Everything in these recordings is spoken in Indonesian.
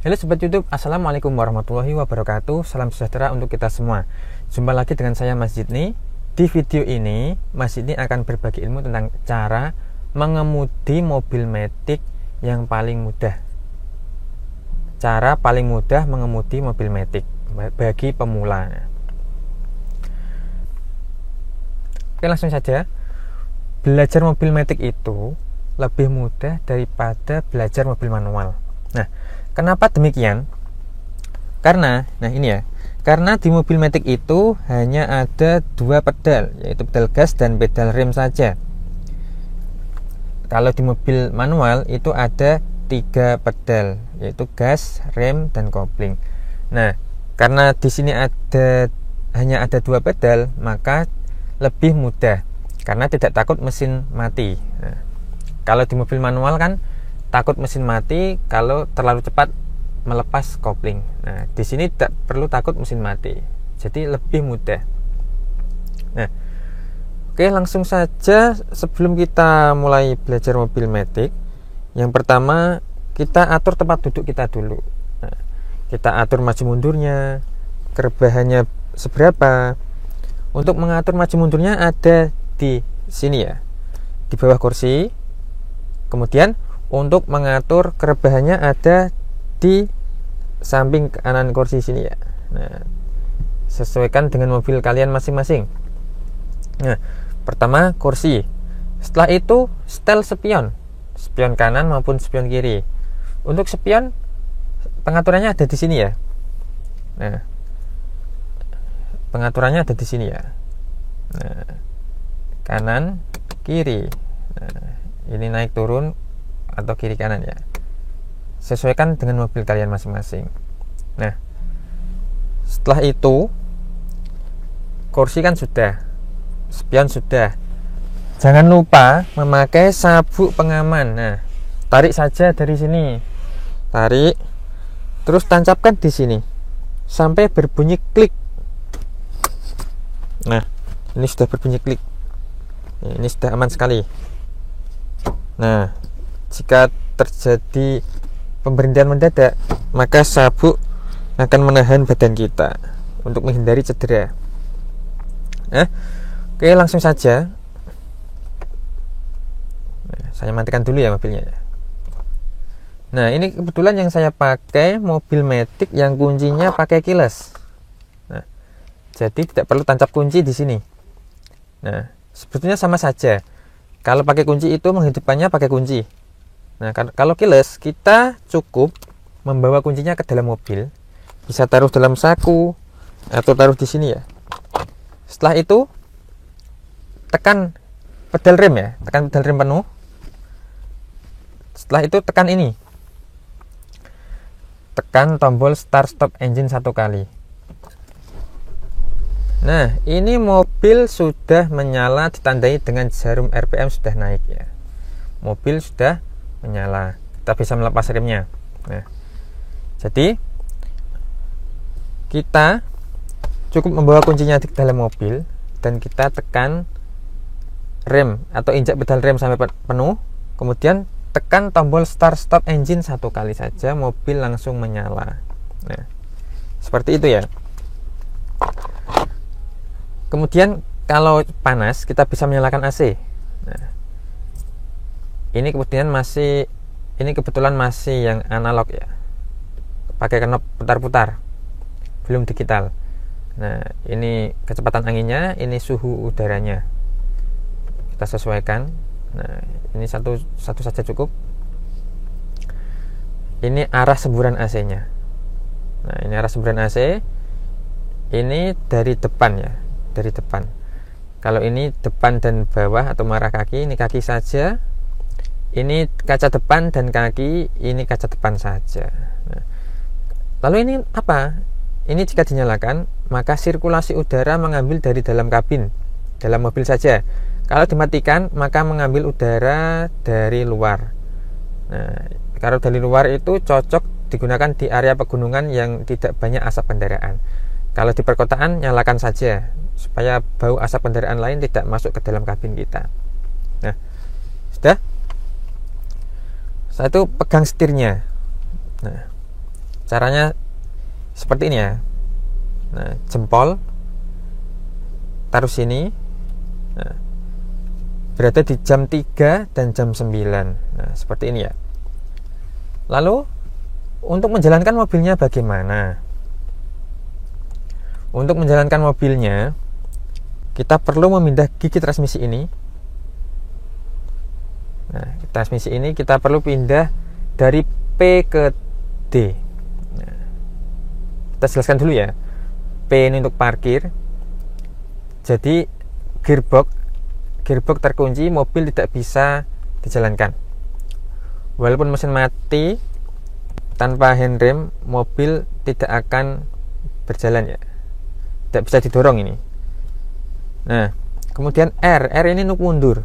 Halo Sobat YouTube, Assalamualaikum warahmatullahi wabarakatuh. Salam sejahtera untuk kita semua. Jumpa lagi dengan saya Mas Jidni. Di video ini Mas Jidni akan berbagi ilmu tentang cara mengemudi mobil matic yang paling mudah. Cara paling mudah mengemudi mobil matic bagi pemula. Oke, langsung saja. Belajar mobil matic itu lebih mudah daripada belajar mobil manual. Nah, kenapa demikian? Karena di mobil matic itu hanya ada dua pedal, yaitu pedal gas dan pedal rem saja. Kalau di mobil manual itu ada tiga pedal, yaitu gas, rem, dan kopling. Nah, karena di sini hanya ada dua pedal, maka lebih mudah karena tidak takut mesin mati. Nah, kalau di mobil manual kan takut mesin mati kalau terlalu cepat melepas kopling. Nah, di sini tidak perlu takut mesin mati, jadi lebih mudah. Nah, oke, langsung saja. Sebelum kita mulai belajar mobil matic, yang pertama kita atur tempat duduk kita dulu. Nah, kita atur maju mundurnya, kerebahannya seberapa. Untuk mengatur maju mundurnya ada di sini ya, di bawah kursi. Kemudian untuk mengatur kerebahannya ada di samping kanan kursi sini ya. Nah, sesuaikan dengan mobil kalian masing-masing. Nah, pertama kursi. Setelah itu setel spion kanan maupun spion kiri. Untuk spion pengaturannya ada di sini ya. Nah, pengaturannya ada di sini ya. Nah, kanan kiri. Nah, ini naik turun atau kiri kanan ya, sesuaikan dengan mobil kalian masing-masing. Nah, setelah itu kursi kan sudah, spion sudah. Jangan lupa memakai sabuk pengaman. Nah, tarik saja dari sini, tarik, terus tancapkan di sini sampai berbunyi klik. Nah, ini sudah berbunyi klik. Ini sudah aman sekali. Nah, jika terjadi pemberhentian mendadak, maka sabuk akan menahan badan kita untuk menghindari cedera. Nah, oke, langsung saja. Nah, saya matikan dulu ya mobilnya. Nah, ini kebetulan yang saya pakai mobil matic yang kuncinya pakai keyless. Nah, jadi tidak perlu tancap kunci di sini. Nah, sebetulnya sama saja. Kalau pakai kunci itu menghidupkannya pakai kunci. Nah, kalau keyless kita cukup membawa kuncinya ke dalam mobil, bisa taruh dalam saku atau taruh di sini ya. Setelah itu tekan pedal rem ya, tekan pedal rem penuh. Setelah itu tekan ini, tekan tombol start stop engine satu kali. Nah, ini mobil sudah menyala, ditandai dengan jarum RPM sudah naik ya. Mobil sudah menyala, kita bisa melepas remnya. Nah, jadi kita cukup membawa kuncinya di dalam mobil dan kita tekan rem atau injak pedal rem sampai penuh, kemudian tekan tombol start stop engine satu kali saja, mobil langsung menyala. Nah, seperti itu ya. Kemudian kalau panas kita bisa menyalakan AC. Nah, ini kebetulan masih yang analog ya, pakai knob putar-putar, belum digital. Nah, ini kecepatan anginnya, ini suhu udaranya, kita sesuaikan. Nah, ini satu saja cukup. Ini arah semburan AC-nya. Nah, ini arah semburan AC. Ini dari depan ya, dari depan. Kalau ini depan dan bawah atau mengarah kaki, ini kaki saja. Ini kaca depan dan kaki, ini kaca depan saja. Nah, lalu ini apa? Ini jika dinyalakan, maka sirkulasi udara mengambil dari dalam kabin, dalam mobil saja. Kalau dimatikan, maka mengambil udara dari luar. Nah, kalau dari luar itu cocok digunakan di area pegunungan yang tidak banyak asap kendaraan. Kalau di perkotaan, nyalakan saja supaya bau asap kendaraan lain tidak masuk ke dalam kabin kita. Nah, sudah. Setelah itu pegang setirnya. Nah, Caranya seperti ini ya. Nah, jempol taruh sini. Nah, berada di jam 3 dan jam 9. Nah, seperti ini ya. Lalu untuk menjalankan mobilnya bagaimana? Untuk menjalankan mobilnya, kita perlu memindah gigi transmisi ini. Nah, transmisi ini kita perlu pindah dari P ke D. Nah, kita jelaskan dulu ya. P ini untuk parkir. Jadi gearbox terkunci, mobil tidak bisa dijalankan. Walaupun mesin mati, tanpa handrem mobil tidak akan berjalan ya. Tidak bisa didorong ini. Nah, kemudian R ini untuk mundur.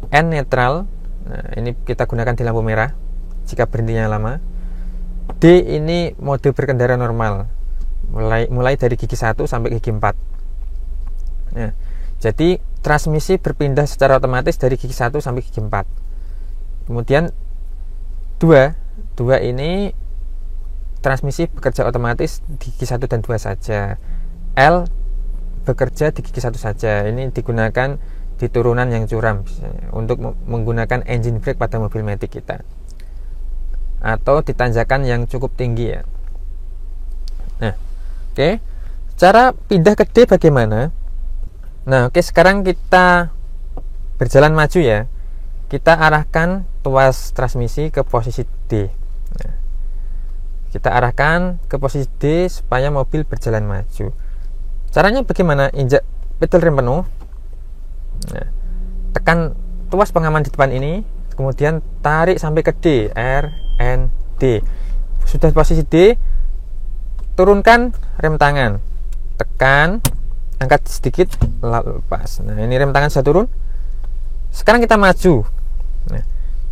N netral. Nah, ini kita gunakan di lampu merah jika berhentinya lama. D ini mode berkendara normal. Mulai dari gigi 1 sampai gigi 4. Nah, jadi transmisi berpindah secara otomatis dari gigi 1 sampai gigi 4. Kemudian 2 ini transmisi bekerja otomatis di gigi 1 dan 2 saja. L bekerja di gigi 1 saja. Ini digunakan di turunan yang curam untuk menggunakan engine brake pada mobil matic kita, atau di tanjakan yang cukup tinggi ya. Nah, oke. Cara pindah ke D bagaimana? Nah, oke, sekarang kita berjalan maju ya. Kita arahkan tuas transmisi ke posisi D. Nah, kita arahkan ke posisi D supaya mobil berjalan maju. Caranya bagaimana? Injak pedal rem penuh. Nah, tekan tuas pengaman di depan ini, kemudian tarik sampai ke D. R, N, D. Sudah posisi D, turunkan rem tangan. Tekan, angkat sedikit, lepas. Nah, ini rem tangan sudah turun. Sekarang kita maju. Nah,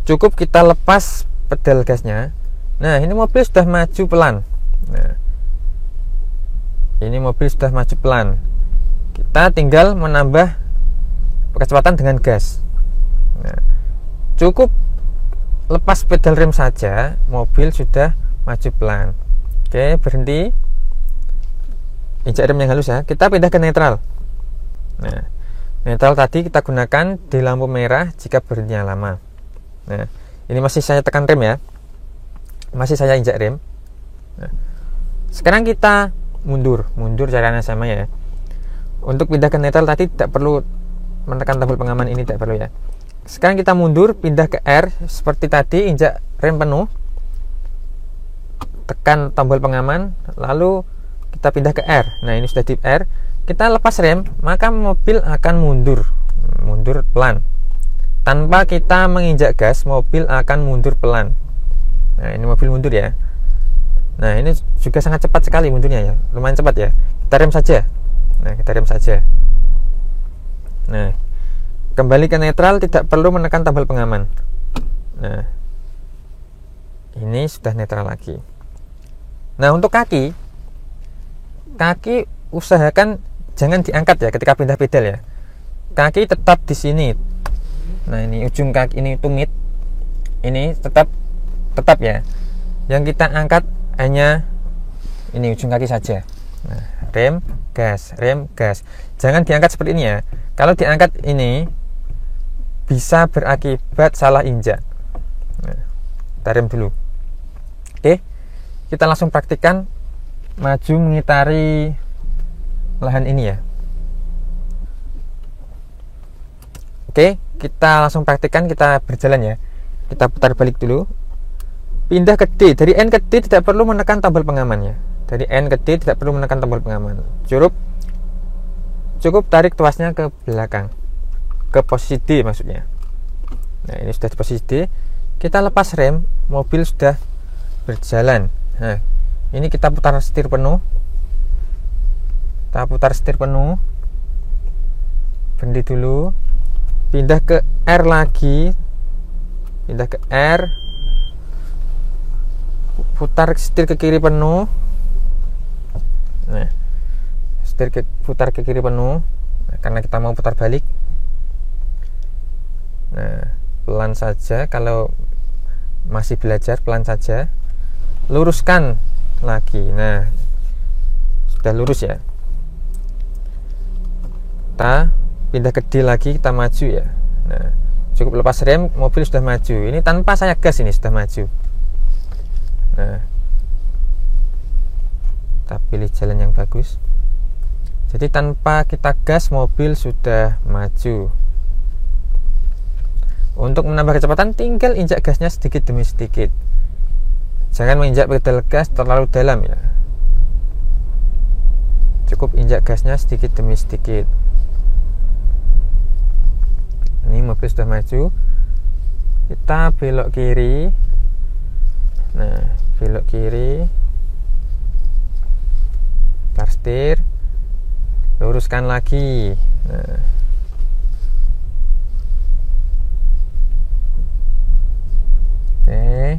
cukup kita lepas pedal gasnya. Nah, ini mobil sudah maju pelan. Nah, ini mobil sudah maju pelan. Kita tinggal menambah kecepatan dengan gas. Nah, cukup lepas pedal rem saja, mobil sudah maju pelan. Oke, berhenti. Injak rem yang halus ya. Kita pindah ke netral. Nah, netral tadi kita gunakan di lampu merah jika berhentinya lama. Nah, ini masih saya tekan rem ya. Masih saya injak rem. Nah, sekarang kita mundur caranya sama ya. Untuk pindah ke netral tadi tidak perlu menekan tombol pengaman ini, tidak perlu ya. Sekarang kita mundur, pindah ke R seperti tadi, injak rem penuh, tekan tombol pengaman, lalu kita pindah ke R. Nah, ini sudah di R. Kita lepas rem, maka mobil akan mundur pelan. Tanpa kita menginjak gas, mobil akan mundur pelan. Nah, ini mobil mundur ya. Nah, ini juga sangat cepat sekali mundurnya ya, lumayan cepat ya. Kita rem saja. Nah, kita rem saja. Nah, kembali ke netral, tidak perlu menekan tombol pengaman. Nah, ini sudah netral lagi. Nah, untuk kaki usahakan jangan diangkat ya ketika pindah pedal ya. Kaki tetap di sini. Nah, ini ujung kaki ini tumit. Ini tetap ya. Yang kita angkat hanya ini ujung kaki saja. Nah, rem, gas. Jangan diangkat seperti ini ya. Kalau diangkat ini bisa berakibat salah injak. Nah, kita rem dulu. Oke, kita langsung praktikkan maju mengitari lahan ini ya. Oke, kita langsung praktikkan, kita berjalan ya. Kita putar balik dulu. Pindah ke D. Dari N ke D tidak perlu menekan tombol pengamannya. Dari N ke D tidak perlu menekan tombol pengaman. Cukup tarik tuasnya ke belakang. Ke posisi D maksudnya. Nah, ini sudah di posisi D. Kita lepas rem, mobil sudah berjalan. Nah, ini kita putar setir penuh. Berhenti dulu. Pindah ke R lagi. Putar setir ke kiri penuh. Nah, putar ke kiri penuh. Nah, karena kita mau putar balik. Nah, pelan saja. Kalau masih belajar, pelan saja. luruskan lagi. Nah, sudah lurus ya. Kita pindah ke D lagi, kita maju ya. Nah, cukup lepas rem, mobil sudah maju. Ini tanpa saya gas, ini sudah maju. Nah, kita pilih jalan yang bagus. Jadi tanpa kita gas, mobil sudah maju. Untuk menambah kecepatan, tinggal injak gasnya sedikit demi sedikit. Jangan menginjak pedal gas terlalu dalam ya. Cukup injak gasnya sedikit demi sedikit. Ini mobil sudah maju. Kita belok kiri. Nah, belok kiri. Parkir. Luruskan lagi. Nah. Oke.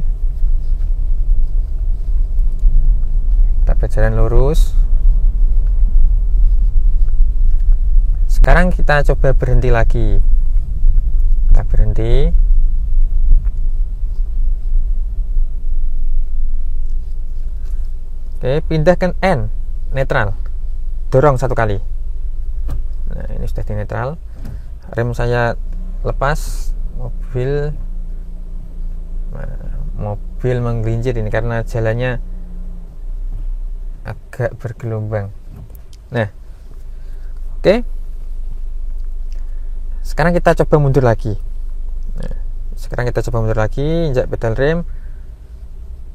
Kita berjalan lurus. Sekarang kita coba berhenti lagi. Kita berhenti. Oke, pindah ke N, netral. Dorong satu kali. Nah, ini sudah di netral. Rem saya lepas. Mobil menggelincir ini karena jalannya agak bergelombang. Nah, oke. Sekarang kita coba mundur lagi. Nah, sekarang kita coba mundur lagi, injak pedal rem,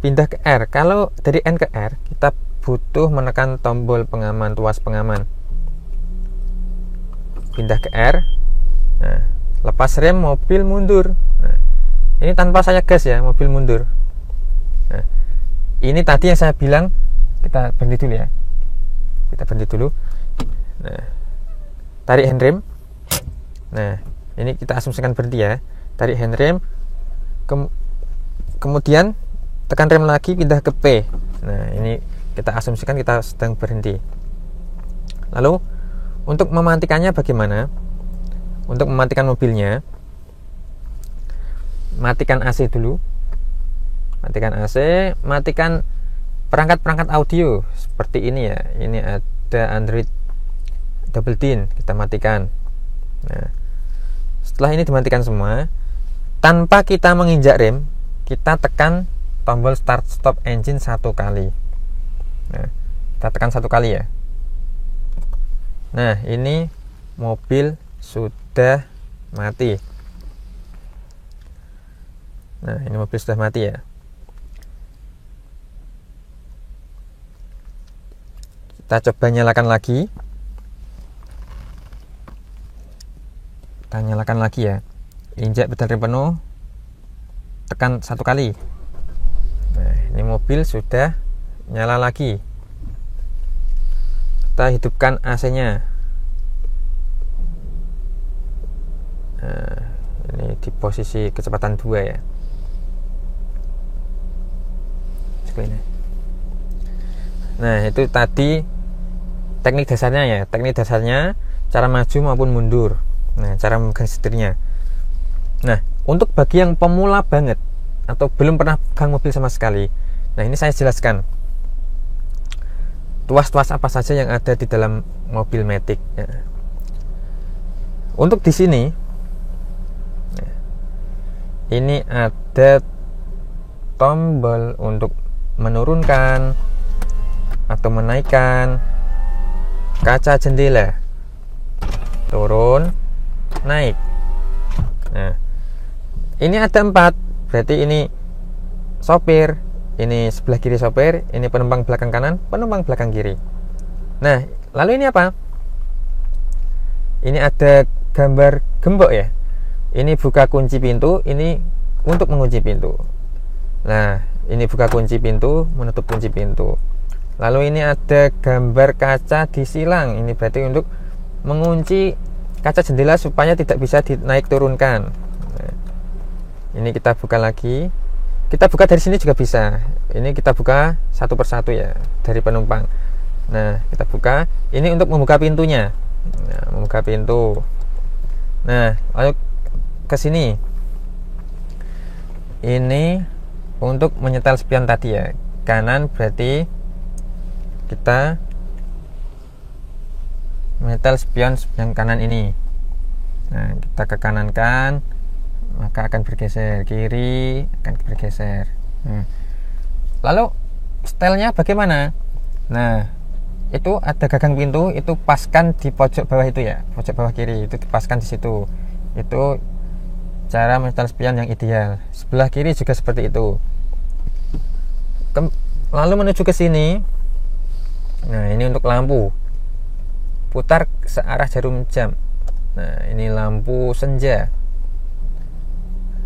pindah ke R. Kalau dari N ke R, kita butuh menekan tombol pengaman, tuas pengaman. Pindah ke R. Nah, lepas rem, mobil mundur. Nah, ini tanpa saya gas ya, mobil mundur. Nah, ini tadi yang saya bilang, kita berhenti dulu ya. Kita berhenti dulu. Nah, tarik handrem. Nah, ini kita asumsikan berhenti ya. Tarik handrem. Kemudian tekan rem lagi, pindah ke P. Nah, ini kita asumsikan kita sedang berhenti. Lalu untuk mematikannya bagaimana? Untuk mematikan mobilnya, matikan AC dulu. Matikan AC, matikan perangkat-perangkat audio seperti ini ya. Ini ada Android Double DIN, kita matikan. Nah, setelah ini dimatikan semua, tanpa kita menginjak rem, kita tekan tombol start stop engine satu kali. Nah, kita tekan satu kali ya. Nah, ini mobil sudah mati. Nah, ini mobil sudah mati ya. Kita coba nyalakan lagi. Kita nyalakan lagi ya. Injak pedal rem penuh. Tekan satu kali. Nah, ini mobil sudah nyala lagi. Kita hidupkan AC-nya. Nah, ini di posisi kecepatan 2 ya. Nah, itu tadi teknik dasarnya ya. Teknik dasarnya cara maju maupun mundur. Nah, cara memegang setirnya. Nah, untuk bagi yang pemula banget atau belum pernah pegang mobil sama sekali, nah ini saya jelaskan tuas-tuas apa saja yang ada di dalam mobil Matic ya. Untuk di sini ini ada tombol untuk menurunkan atau menaikkan kaca jendela, turun, naik. Nah, ini ada 4, berarti ini sopir, ini sebelah kiri sopir, ini penumpang belakang kanan, penumpang belakang kiri. Nah, lalu ini apa? Ini ada gambar gembok ya. Ini buka kunci pintu, ini untuk mengunci pintu. Nah, ini buka kunci pintu, menutup kunci pintu. Lalu ini ada gambar kaca disilang, ini berarti untuk mengunci kaca jendela supaya tidak bisa dinaik turunkan. Nah, ini kita buka lagi. Kita buka dari sini juga bisa. Ini kita buka satu persatu ya, dari penumpang. Nah, kita buka. Ini untuk membuka pintunya. Nah, membuka pintu. Nah, lalu ke sini. Ini untuk menyetel spion tadi ya. kanan berarti kita metal spion yang kanan ini. Nah, kita ke kanan kan, maka akan bergeser, kiri akan bergeser. Lalu setelnya bagaimana? Nah, itu ada gagang pintu, itu paskan di pojok bawah itu ya, pojok bawah kiri itu dipaskan di situ. Itu cara metal spion yang ideal. Sebelah kiri juga seperti itu. Lalu menuju ke sini. Nah, ini untuk lampu. Putar searah jarum jam. Nah, ini lampu senja.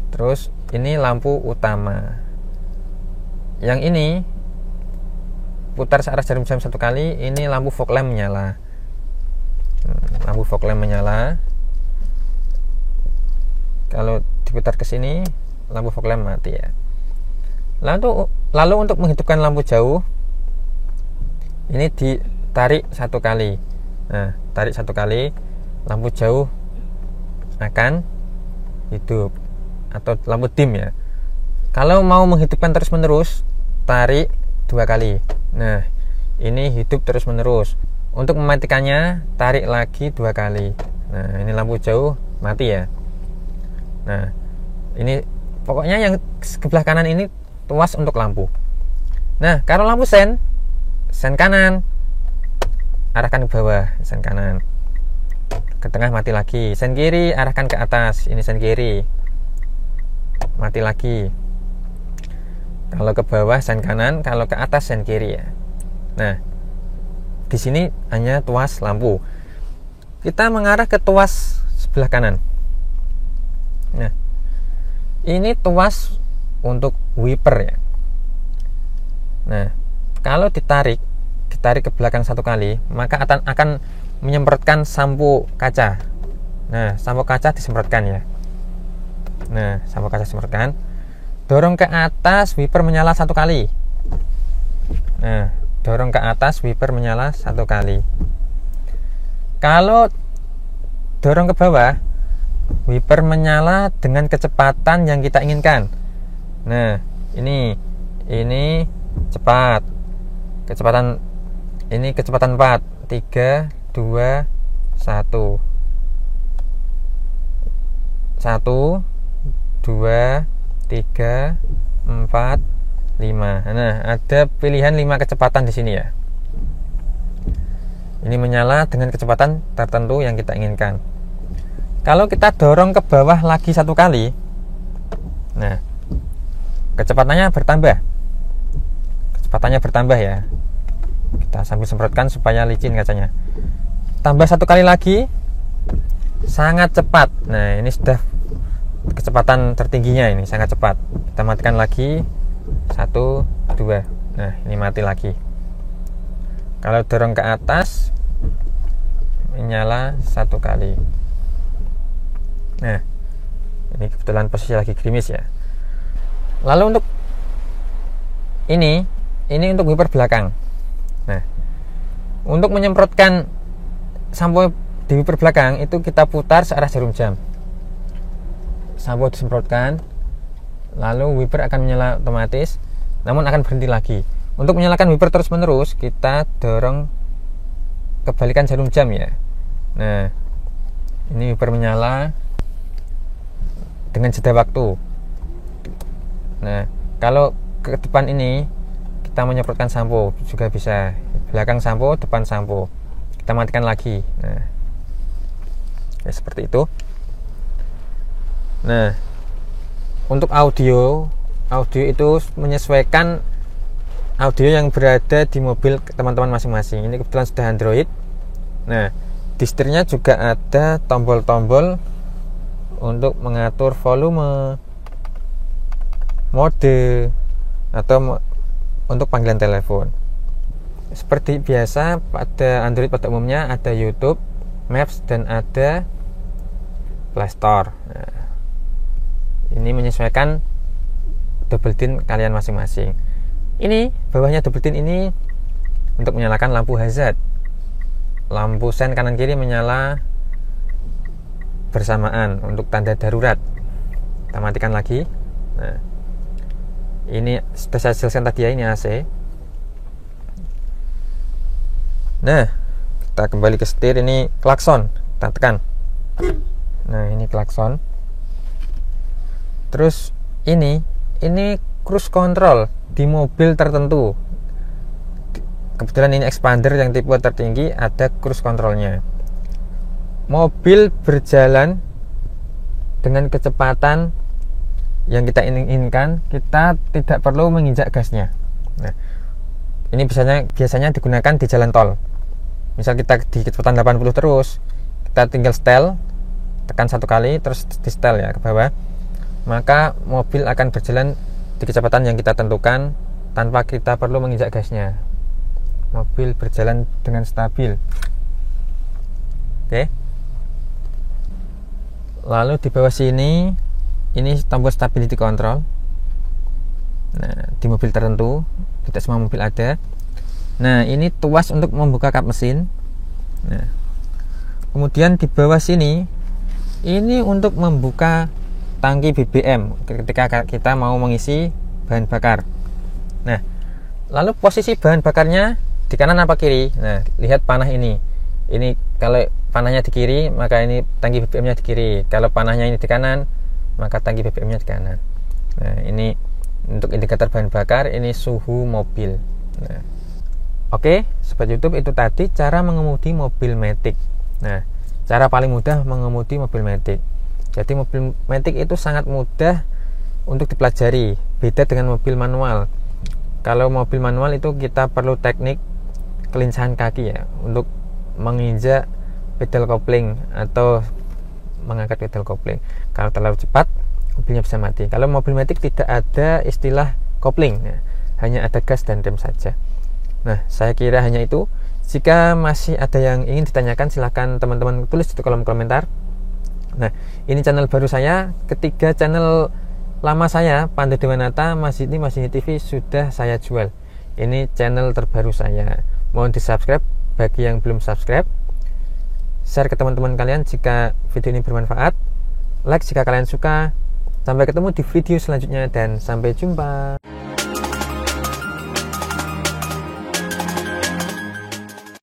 Terus ini lampu utama. Yang ini putar searah jarum jam 1 kali. Ini lampu fog lamp menyala. Lampu fog lamp menyala. Kalau diputar ke sini, lampu fog lamp mati ya. Lalu untuk menghidupkan lampu jauh, ini ditarik 1 kali. Nah, tarik 1 kali, lampu jauh akan hidup, atau lampu dim ya. Kalau mau menghidupkan terus menerus, tarik 2 kali. Nah, ini hidup terus menerus. Untuk mematikannya, tarik lagi 2 kali. Nah, ini lampu jauh mati ya. Nah, ini pokoknya yang sebelah kanan ini tuas untuk lampu. Nah, kalau lampu sen kanan, arahkan ke bawah, sen kanan. Ke tengah mati lagi. Sen kiri arahkan ke atas, ini sen kiri. Mati lagi. Kalau ke bawah sen kanan, kalau ke atas sen kiri ya. Nah, di sini hanya tuas lampu. Kita mengarah ke tuas sebelah kanan. Nah, ini tuas untuk wiper ya. Nah, kalau ditarik ke belakang 1 kali, maka akan menyemprotkan sampo kaca. Nah, sampo kaca disemprotkan ya. Nah, sampo kaca disemprotkan. Dorong ke atas, wiper menyala 1 kali. Nah, dorong ke atas, wiper menyala 1 kali. Kalau dorong ke bawah, wiper menyala dengan kecepatan yang kita inginkan. Nah, ini cepat. Kecepatan 4, 3, 2, 1. 1, 2, 3, 4, 5. Nah, ada pilihan 5 kecepatan di sini ya. Ini menyala dengan kecepatan tertentu yang kita inginkan. Kalau kita dorong ke bawah lagi 1 kali, nah, kecepatannya bertambah ya. Kita sambil semprotkan supaya licin kacanya. Tambah 1 kali lagi, sangat cepat. Nah, ini sudah kecepatan tertingginya, ini sangat cepat. Kita matikan lagi, 1, 2. Nah, ini mati lagi. Kalau dorong ke atas, menyala 1 kali. Nah, ini kebetulan posisi lagi gerimis ya. Lalu untuk ini untuk wiper belakang. Nah, untuk menyemprotkan sampo di wiper belakang itu kita putar searah jarum jam. Sampo disemprotkan, lalu wiper akan menyala otomatis, namun akan berhenti lagi. Untuk menyalakan wiper terus menerus, kita dorong kebalikan jarum jam ya. Nah, ini wiper menyala dengan jeda waktu. Nah, kalau ke depan ini kita menyemprotkan sampo juga bisa. Belakang sampo, depan sampo. Kita matikan lagi. Nah, ya seperti itu. Nah, untuk audio itu menyesuaikan audio yang berada di mobil teman-teman masing-masing. Ini kebetulan sudah Android. Nah, di setirnya juga ada tombol-tombol untuk mengatur volume, mode, atau untuk panggilan telepon. Seperti biasa pada Android pada umumnya ada YouTube, Maps, dan ada Play Store. Nah, ini menyesuaikan double din kalian masing-masing. Ini bawahnya double din ini untuk menyalakan lampu hazard. Lampu sen kanan kiri menyala bersamaan untuk tanda darurat. Kita matikan lagi. Nah, Ini sudah saya jelaskan tadi ya, ini AC. Nah, kita kembali ke setir. Ini klakson, kita tekan. Nah, ini klakson. Terus ini cruise control di mobil tertentu. Kebetulan ini expander yang tipe tertinggi, ada cruise controlnya. Mobil berjalan dengan kecepatan yang kita inginkan, kita tidak perlu menginjak gasnya. Nah, ini biasanya digunakan di jalan tol. Misal kita di kecepatan 80 terus, kita tinggal setel, tekan satu kali terus di setel ya ke bawah, maka mobil akan berjalan di kecepatan yang kita tentukan tanpa kita perlu menginjak gasnya. Mobil berjalan dengan stabil. Oke. Lalu di bawah sini ini tombol stability control. Nah, di mobil tertentu, tidak semua mobil ada. Nah, ini tuas untuk membuka kap mesin. Nah, kemudian di bawah sini ini untuk membuka tangki BBM ketika kita mau mengisi bahan bakar. Nah, lalu posisi bahan bakarnya di kanan apa kiri? Nah, lihat panah ini. Ini kalau panahnya di kiri, maka ini tangki BBM-nya di kiri. Kalau panahnya ini di kanan, maka tangki BBM-nya di kanan. Nah, ini untuk indikator bahan bakar, ini suhu mobil. Nah, oke, sobat YouTube, itu tadi cara mengemudi mobil matic. Nah, cara paling mudah mengemudi mobil matic. Jadi mobil matic itu sangat mudah untuk dipelajari, beda dengan mobil manual. Kalau mobil manual itu kita perlu teknik kelincahan kaki ya, untuk menginjak pedal kopling atau mengangkat pedal kopling. Kalau terlalu cepat, mobilnya bisa mati. Kalau mobil matic tidak ada istilah kopling ya, hanya ada gas dan rem saja. Nah, saya kira hanya itu. Jika masih ada yang ingin ditanyakan, silahkan teman-teman tulis di kolom komentar. Nah, ini channel baru saya. Ketiga channel lama saya, Pandu Dewanata, Masjid TV, sudah saya jual. Ini channel terbaru saya. Mohon di subscribe bagi yang belum subscribe. Share ke teman-teman kalian jika video ini bermanfaat. Like jika kalian suka. Sampai ketemu di video selanjutnya dan sampai jumpa.